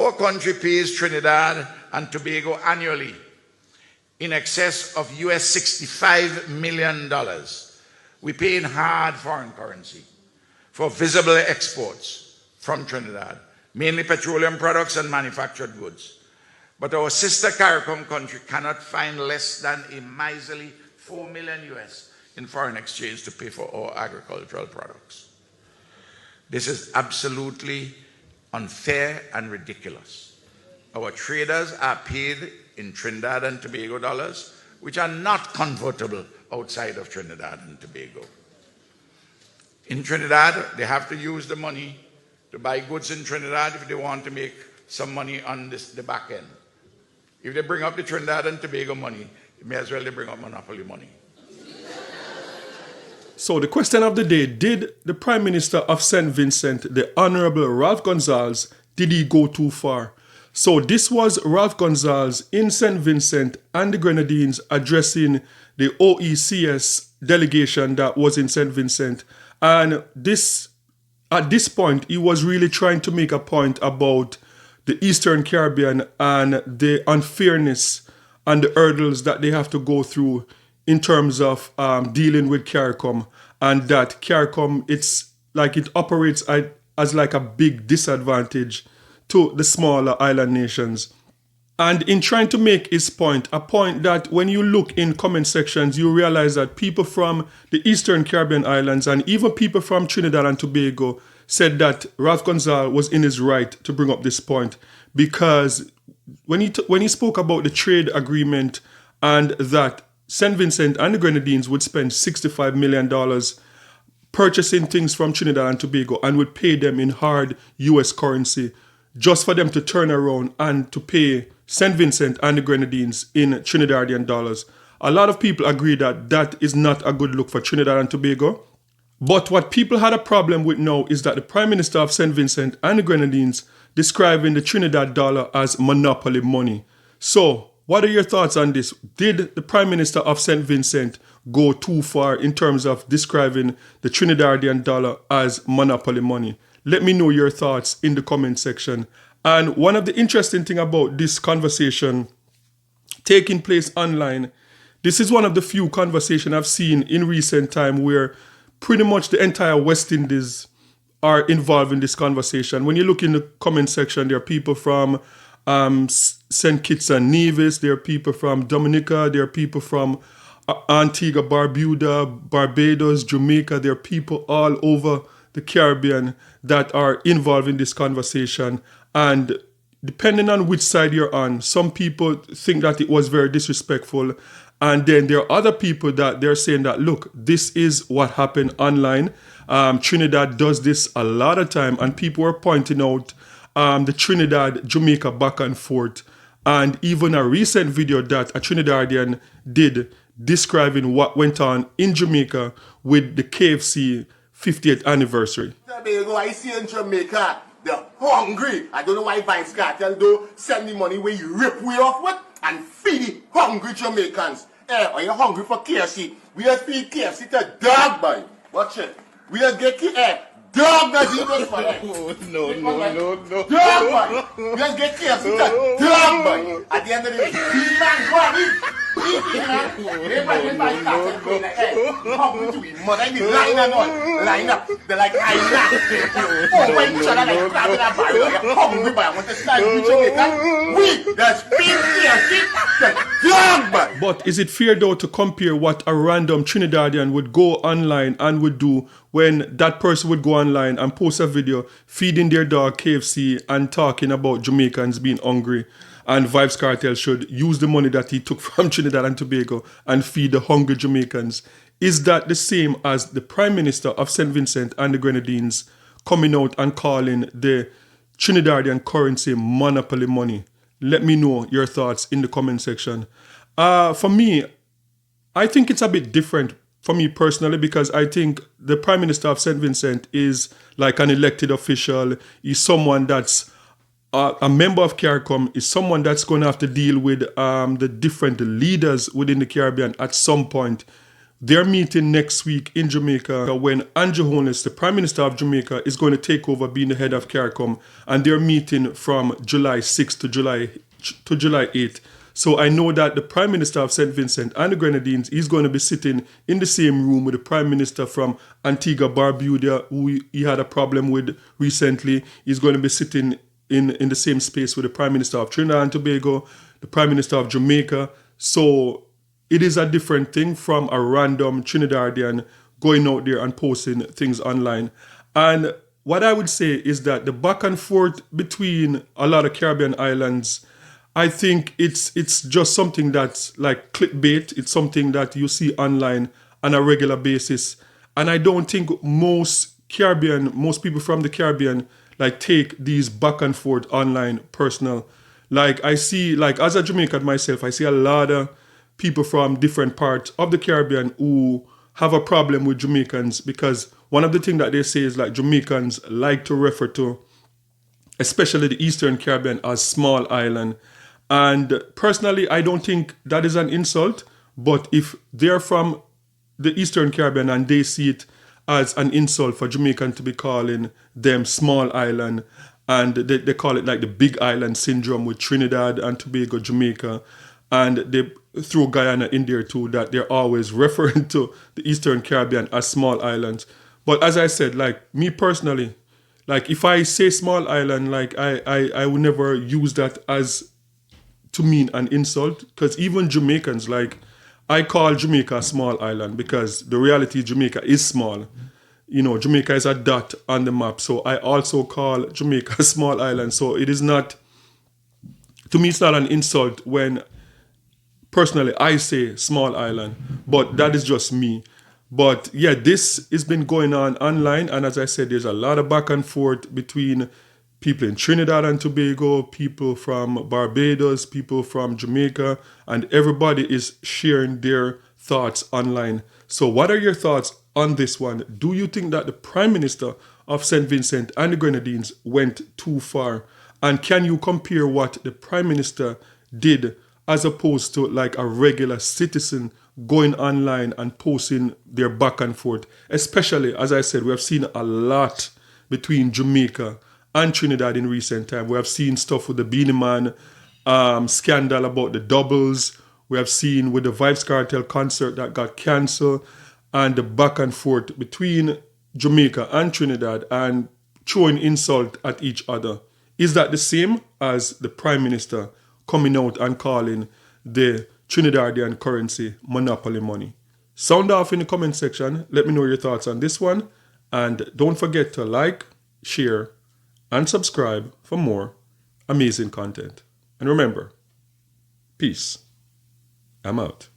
Our country pays Trinidad and Tobago annually in excess of US $65 million. We pay in hard foreign currency for visible exports from Trinidad, mainly petroleum products and manufactured goods. But our sister CARICOM country cannot find less than a miserly $4 million US in foreign exchange to pay for our agricultural products. This is absolutely unfair and ridiculous. Our traders are paid in Trinidad and Tobago dollars, which are not convertible outside of Trinidad and Tobago. In Trinidad, they have to use the money to buy goods in Trinidad if they want to make some money on the back end. If they bring up the Trinidad and Tobago money, it may as well they bring up monopoly money. So the question of the day, did the Prime Minister of St. Vincent, the Honorable Ralph Gonsalves, did he go too far? So this was Ralph Gonsalves in St. Vincent and the Grenadines addressing the OECS delegation that was in St. Vincent. And at this point, he was really trying to make a point about the Eastern Caribbean and the unfairness and the hurdles that they have to go through in terms of dealing with CARICOM, and that CARICOM, it's like it operates as like a big disadvantage to the smaller island nations. And in trying to make his point, a point that when you look in comment sections, you realize that people from the Eastern Caribbean islands and even people from Trinidad and Tobago said that Ralph Gonsalves was in his right to bring up this point, because when he spoke about the trade agreement and that St. Vincent and the Grenadines would spend $65 million purchasing things from Trinidad and Tobago and would pay them in hard US currency just for them to turn around and to pay St. Vincent and the Grenadines in Trinidadian dollars. A lot of people agree that that is not a good look for Trinidad and Tobago. But what people had a problem with now is that the Prime Minister of St. Vincent and the Grenadines describing the Trinidad dollar as monopoly money. So, what are your thoughts on this? Did the Prime Minister of St. Vincent go too far in terms of describing the Trinidadian dollar as monopoly money? Let me know your thoughts in the comment section. And one of the interesting things about this conversation taking place online, this is one of the few conversations I've seen in recent time where pretty much the entire West Indies are involved in this conversation. When you look in the comment section, there are people from St. Kitts and Nevis, there are people from Dominica, there are people from Antigua, Barbuda, Barbados, Jamaica. There are people all over the Caribbean that are involved in this conversation. And depending on which side you're on, some people think that it was very disrespectful. And then there are other people that they're saying that, look, this is what happened online. Trinidad does this a lot of time, and people were pointing out the Trinidad-Jamaica back and forth, and even a recent video that a Trinidadian did describing what went on in Jamaica with the KFC 50th anniversary. I see in Jamaica, they're hungry. I don't know why Vibes Cartel do send the money where you rip way off with and feed the hungry Jamaicans. Are you hungry for KFC? We just feed KFC to dog, boy. Watch it. We just get dog does eat this for them. No. Dog, boy. We just get KFC to dog, boy. At the end of the day, man, go and eat. Everybody started going like, hungry to eat mother. I mean, line up. They're like, over each other like crab in a barrel. You're hungry, boy. I want to start with Jamaican. We just feed KFC to dog, boy. But is it fair though to compare what a random Trinidadian would go online and would do when that person would go online and post a video feeding their dog KFC and talking about Jamaicans being hungry, and Vibes Cartel should use the money that he took from Trinidad and Tobago and feed the hungry Jamaicans? Is that the same as the Prime Minister of St. Vincent and the Grenadines coming out and calling the Trinidadian currency monopoly money? Let me know your thoughts in the comment section. For me, I think it's a bit different for me personally, because I think the Prime Minister of St. Vincent is like an elected official. He's someone that's a member of CARICOM, is someone that's going to have to deal with the different leaders within the Caribbean at some point. They're meeting next week in Jamaica when Andrew Holness, the Prime Minister of Jamaica, is going to take over being the head of CARICOM, and they're meeting from July 6th to July 8th. So I know that the Prime Minister of St. Vincent and the Grenadines is going to be sitting in the same room with the Prime Minister from Antigua Barbuda, who he had a problem with recently. He's going to be sitting in the same space with the Prime Minister of Trinidad and Tobago, the Prime Minister of Jamaica. So it is a different thing from a random Trinidadian going out there and posting things online. And what I would say is that the back and forth between a lot of Caribbean islands, I think it's just something that's like clickbait. It's something that you see online on a regular basis. And I don't think most people from the Caribbean like take these back and forth online personal. Like I see, like as a Jamaican myself, I see a lot of people from different parts of the Caribbean who have a problem with Jamaicans, because one of the things that they say is like Jamaicans like to refer to, especially the Eastern Caribbean, as small island. And personally, I don't think that is an insult, but if they're from the Eastern Caribbean and they see it as an insult for Jamaican to be calling them small island, and they call it like the big island syndrome with Trinidad and Tobago, Jamaica, and they throw Guyana in there too, that they're always referring to the Eastern Caribbean as small islands. But as I said, like me personally, like if I say small island, like I would never use that as to mean an insult, because even Jamaicans, like I call Jamaica a small island because the reality Jamaica is small. You know, Jamaica is a dot on the map, so I also call Jamaica a small island. So it is not, to me, it's not an insult when personally I say small island, but that is just me. But yeah, this has been going on online, and as I said, there's a lot of back and forth between people in Trinidad and Tobago, people from Barbados, people from Jamaica, and everybody is sharing their thoughts online. So what are your thoughts on this one? Do you think that the Prime Minister of St. Vincent and the Grenadines went too far? And can you compare what the Prime Minister did as opposed to like a regular citizen going online and posting their back and forth? Especially, as I said, we have seen a lot between Jamaica and Trinidad in recent time. We have seen stuff with the Beanie Man scandal about the doubles. We have seen with the Vibes Cartel concert that got cancelled, and the back and forth between Jamaica and Trinidad and throwing insult at each other. Is that the same as the Prime Minister coming out and calling the Trinidadian currency monopoly money? Sound off in the comment section. Let me know your thoughts on this one. And don't forget to like, share, and subscribe for more amazing content. And remember, peace. I'm out.